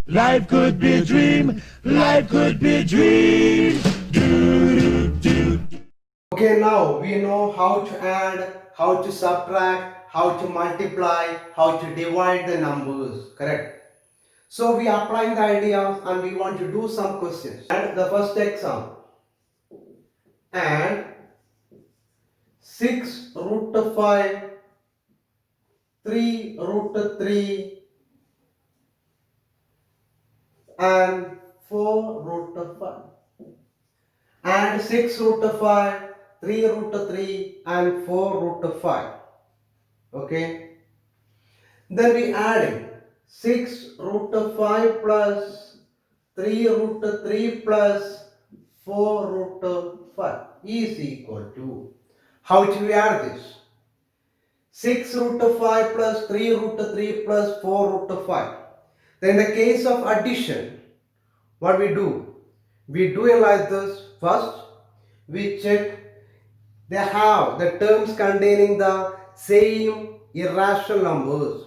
Life could be a dream. Life could be a dream. Okay, now we know how to add, how to subtract, how to multiply, how to divide the numbers. Correct? So we are applying the ideas and we want to do some questions. And the first example. And 6 root of 5, 3 root of 3 and 4 root of 5. And 6 root of 5, 3 root of 3 and 4 root of 5. Okay. Then we add 6 root of 5 plus 3 root of 3 plus 4 root of 5 is equal to, how do we add this? 6 root of 5 plus 3 root of 3 plus 4 root of 5. Then in the case of addition, what we do? We do it like this. First, we check they have the terms containing the same irrational numbers.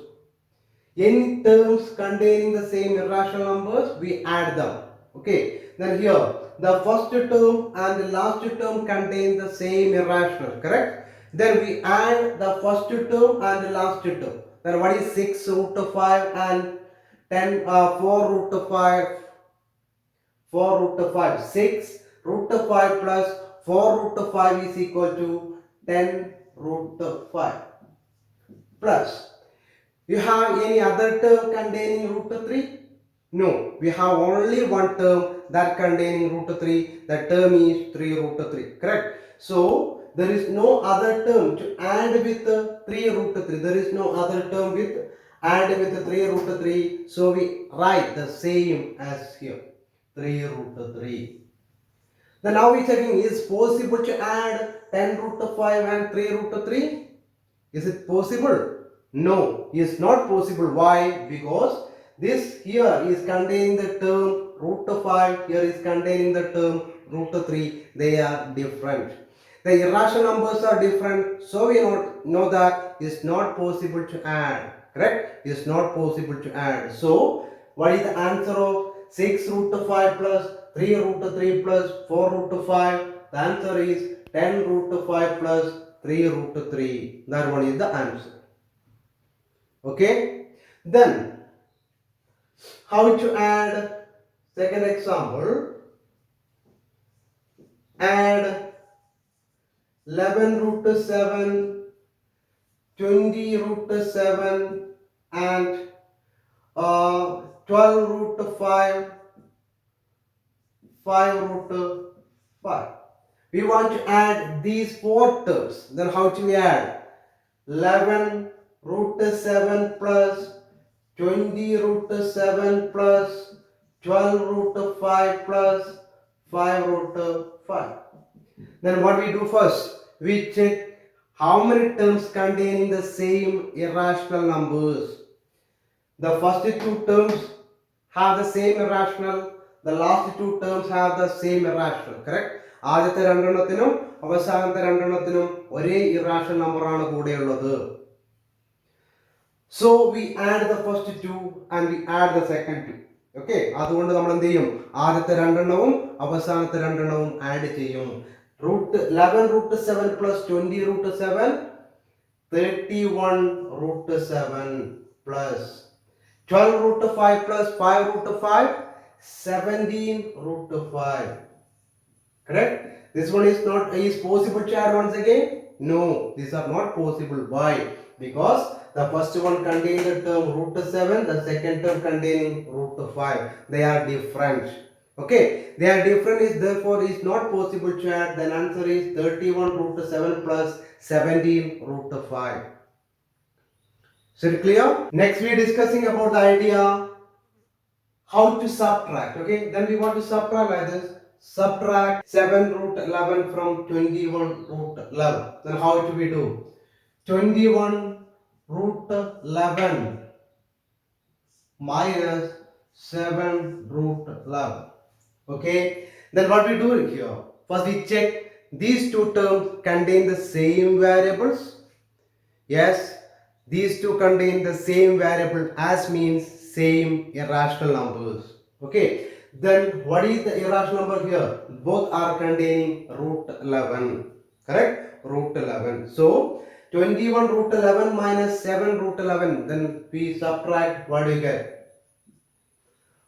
Any terms containing the same irrational numbers, we add them. Okay. Then here, the first term and the last term contain the same irrational, correct? Then we add the first term and the last term. Then what is 6 root of 5 and 4 root of 5? 4 root of 5. 6 root of 5 plus 4 root of 5 is equal to 10 root of 5 plus. You have any other term containing root of 3? No, we have only one term that containing root of 3. That term is 3 root of 3. Correct? So, there is no other term to add with 3 root of 3. There is no other term with add with 3 root of 3. So, we write the same as here. 3 root of 3. Then now we checking, is possible to add 10 root of 5 and 3 root of 3? Is it possible? No, it's not possible. Why? Because this here is containing the term root of 5, here is containing the term root of 3. They are different. The irrational numbers are different, so we know that it's not possible to add. Correct? It's not possible to add. So, what is the answer of 6 root of 5 plus 3 root of 3 plus 4 root of 5? The answer is 10 root of 5 plus 3 root of 3. That one is the answer. Okay. Then, how to add? Second example. Add 11 root of 7, 20 root of 7 and 12 root of 5, 5 root of 5. We want to add these four terms. Then how do we add? 11 root of 7 plus 20 root of 7 plus 12 root of 5 plus 5 root of 5. Then what we do first? We check how many terms containing the same irrational numbers. The first two terms have the same irrational. The last two terms have the same irrational. Correct? ആദ്യത്തെ രണ്ടെണ്ണത്തിനും അവസാനത്തെ രണ്ടെണ്ണത്തിനും ഒരേ irrational നമ്പറാണ് കൂടെയുള്ളത്. So we add the first two and we add the second two. Okay, അതുകൊണ്ട് നമ്മൾ എന്ത് ചെയ്യും? ആദ്യത്തെ രണ്ടെണ്ണവും അവസാനത്തെ രണ്ടെണ്ണവും ആഡ് ചെയ്യും. Root 11 root 7 plus 20 root 7, 31 root 7 plus 12 root 5 plus 5 root 5, 17 root 5. Correct? This one is not is possible to add once again? No, these are not possible. Why? Because the first one containing the term root 7, the second term containing root 5. They are different. Okay, they are different, is therefore is not possible to add. Then answer is 31 root 7 plus 17 root 5. Is it clear? Next we are discussing about the idea how to subtract. Okay, then we want to subtract like this. Subtract 7 root 11 from 21 root 11. Then how do we do? 21 root 11 minus 7 root 11. Okay, then what we do here? First we check these two terms contain the same variables. Yes, these two contain the same variable, as means same irrational numbers. Okay, then what is the irrational number here? Both are containing root 11. Correct? Root 11. So 21 root 11 minus 7 root 11. Then we subtract. What do you get?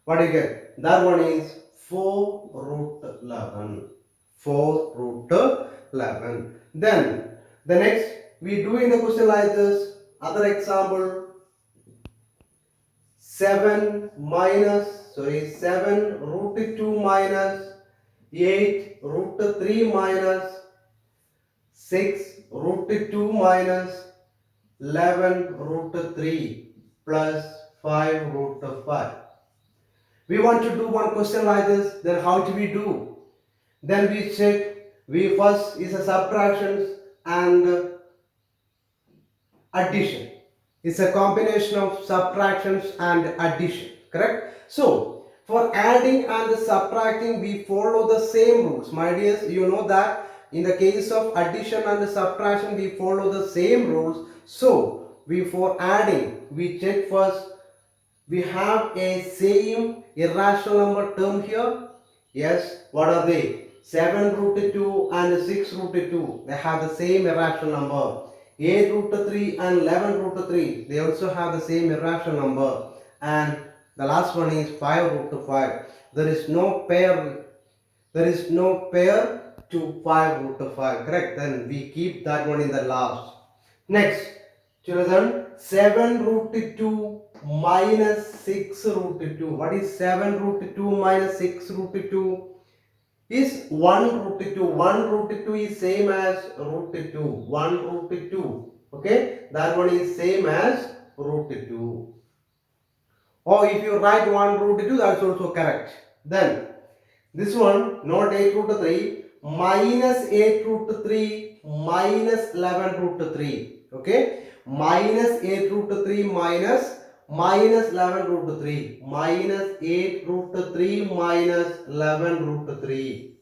What do you get? That one is 4 root 11. 4 root 11. Then the next we do in the question like this. Other example, 7 root 2 minus 8 root 3 minus 6 root 2 minus 11 root 3 plus 5 root 5. We want to do one question like this. Then how do we do? Then we check. We first is a subtractions and addition. It's a combination of subtractions and addition. Correct? So for adding and subtracting, we follow the same rules. My dears, you know that in the case of addition and subtraction, we follow the same rules. So we for adding, we check first. We have a same irrational number term here. Yes, what are they? 7 root 2 and 6 root 2. They have the same irrational number. 8 root 3 and 11 root 3. They also have the same irrational number. And the last one is 5 root 5. There is no pair. There is no pair to 5 root 5. Correct? Then we keep that one in the last. Next, children, 7 root 2 minus 6 root 2. What is 7 root 2 minus 6 root 2? Is 1 root 2. 1 root 2 is same as root 2. 1 root 2. Okay, that one is same as root 2. Or if you write 1 root 2, that's also correct. Then this one, not 8 root 3, minus 8 root 3 minus 11 root 3. Okay, minus 8 root 3 minus 11 root 3. Minus 8 root 3 minus 11 root 3.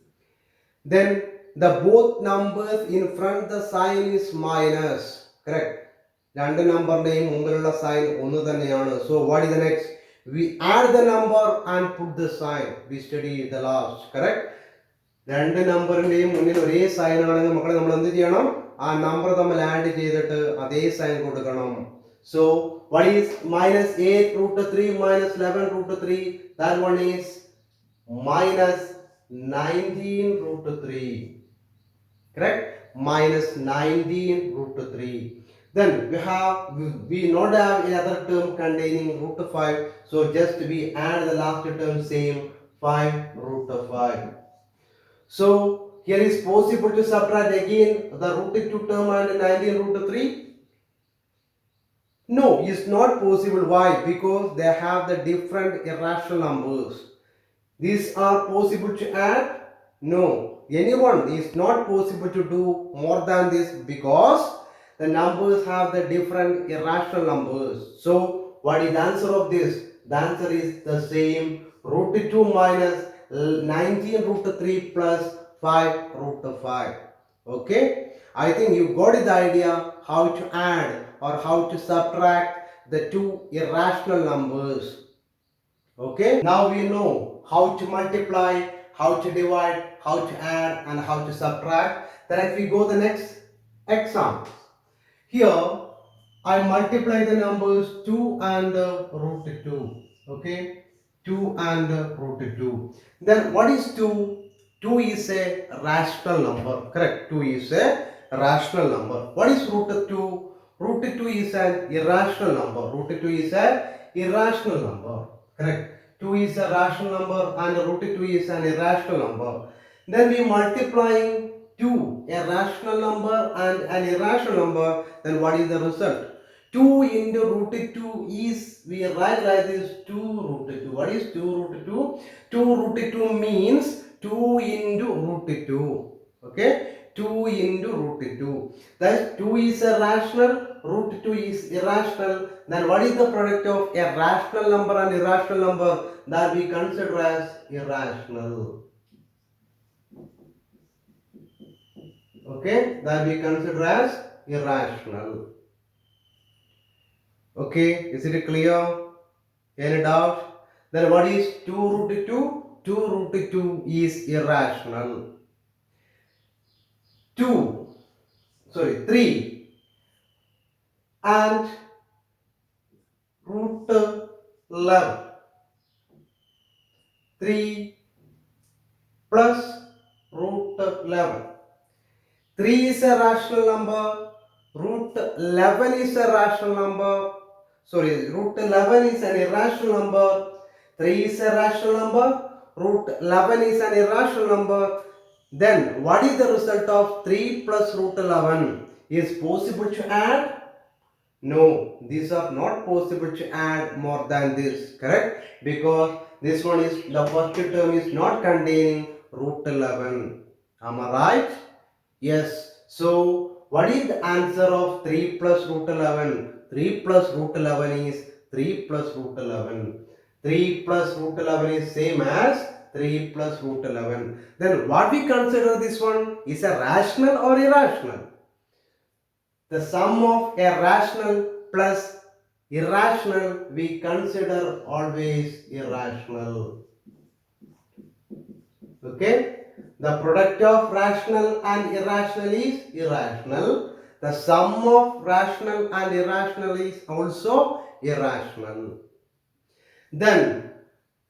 Then the both numbers in front the sign is minus. Correct. രണ്ട് നമ്പറിന്റെയും മുമ്പിലുള്ള sign ഒന്ന് തന്നെയാണ്. So what is the next? We add the number and put the sign. We study the last. Correct? രണ്ട് നമ്പറിന്റെയും മുന്നിൽ ഒരേ sign ആണെങ്കിൽ മക്കളെ നമ്മൾ എന്ത് ചെയ്യണം? ആ നമ്പർ തമ്മിൽ ആഡ് ചെയ്തിട്ട് അതേ സൈൻ കൊടുക്കണം. So what is minus 8 root 3 minus 11 root 3? That one is minus 19 root 3. Correct? Minus 19 root 3. Then we not have another term containing root 5. So just we add the last term same 5 root 5. So here is possible to subtract again the root 2 term and 19 root 3. No, it's not possible. Why? Because they have the different irrational numbers. These are possible to add? No. Anyone is not possible to do more than this because the numbers have the different irrational numbers. So what is the answer of this? The answer is the same, root 2 minus 19 root 3 plus 5 root 5. Okay, I think you got the idea how to add or how to subtract the two irrational numbers. Okay, now we know how to multiply, how to divide, how to add and how to subtract. Then if we go the next example. Here I multiply the numbers 2 and root 2. Okay, 2 and root 2. Then what is 2? 2 is a rational number. Correct? 2 is a rational number. What is root 2? Root 2 is an irrational number. Root 2 is a irrational number. Correct? 2 is a rational number and root 2 is an irrational number. Then we multiplying 2, a rational number and an irrational number, then what is the result? 2 into root 2 is, we write like this, 2 root 2. What is 2 root 2? 2 root 2 means 2 into root 2. Okay, 2 into root 2. Thus 2 is a rational, root 2 is irrational. Then what is the product of a rational number and irrational number? That we consider as irrational. Okay, that we consider as irrational. Okay, is it clear? Any doubt? Then what is 2 root 2? 2 root 2 is irrational. 3 and root 11. 3 plus root 11. 3 is a rational number. Root 11 is a rational number. Root 11 is an irrational number. 3 is a rational number. Root 11 is an irrational number. Then what is the result of 3 plus root 11? Is possible to add? No, these are not possible to add more than this, correct? Because this one is, the first term is not containing root 11. Am I right? Yes. So what is the answer of 3 plus root 11? 3 plus root 11 is 3 plus root 11. 3 plus root 11 is same as 3 plus root 11. Then what we consider this one is a rational or irrational? The sum of a rational plus irrational we consider always irrational. Okay? The product of rational and irrational is irrational. The sum of rational and irrational is also irrational. Then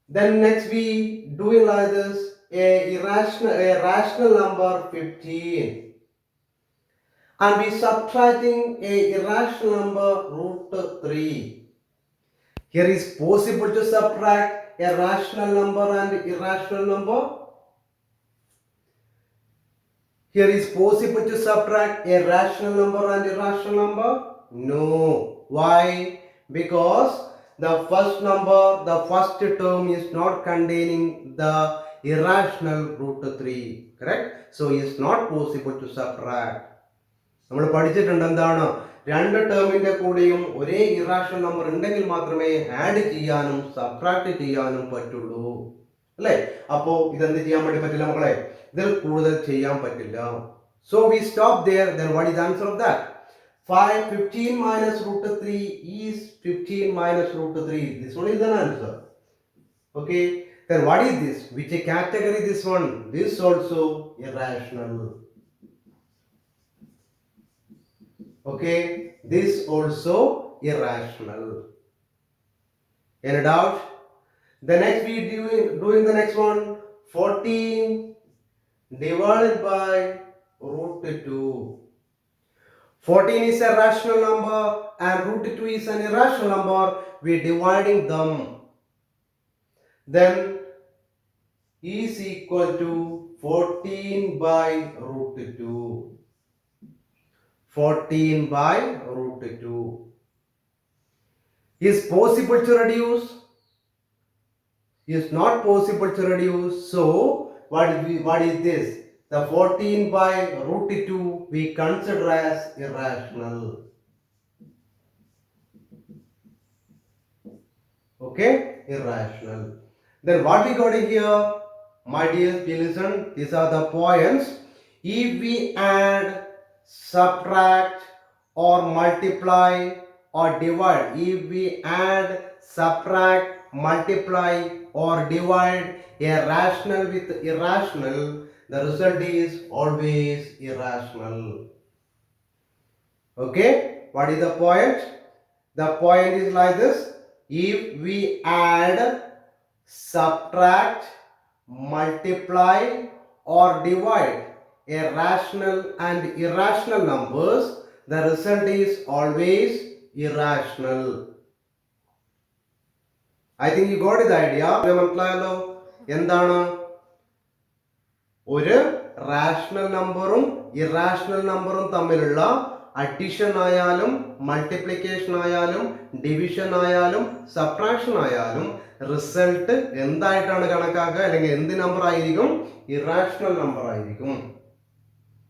next we do like this, a rational number 15. And we subtracting a irrational number root 3. Here is possible to subtract a rational number and irrational number. Here is possible to subtract a rational number and irrational number? No. Why? Because the first number, the first term is not containing the irrational root 3. Correct? So it is not possible to subtract. നമ്മൾ പഠിച്ചിട്ടുണ്ട് എന്താണ്, രണ്ട് ടേമിന്റെ കൂടെയും ഒരേ irrational number ഉണ്ടെങ്കിൽ മാത്രമേ add ചെയ്യാനും subtract ചെയ്യാനും പറ്റുള്ളൂ, അല്ലേ? അപ്പോ ഇതെന്ത് ചെയ്യാൻ വേണ്ടി പറ്റില്ല മക്കളെ, ഇതിൽ കൂടുതൽ ചെയ്യാൻ പറ്റില്ല. So we stop there. Then what is the answer of that? 15 minus root 3 is 15 minus root 3. This one is the answer. Okay, then what is this? Which category this one? This also irrational. Okay, this also irrational. Any doubt? The next we doing the next one. 14 divided by root 2. 14 is a rational number and root 2 is an irrational number. We are dividing them. Then is equal to 14 by root 2. 14 by root 2. Is possible to reduce? Is not possible to reduce. So what is this? The 14 by root 2 we consider as irrational. Okay, irrational. Then what we got here, my dears, listen. These are the points. If we add, subtract or multiply or divide, if we add, subtract, multiply or divide a rational with irrational, the result is always irrational. Okay, what is the point? The point is like this: if we add, subtract, multiply or divide a rational and irrational numbers, the result is always irrational. I think you got the idea. മനസ്സിലായല്ലോ എന്താണ് ഒരു rational നമ്പറും irrational നമ്പറും തമ്മിലുള്ള addition ആയാലും multiplication ആയാലും division ആയാലും subtraction ആയാലും റിസൾട്ട് എന്തായിട്ടാണ് കണക്കാക്കുക, അല്ലെങ്കിൽ എന്ത് നമ്പർ ആയിരിക്കും? ഇറാഷണൽ നമ്പർ ആയിരിക്കും.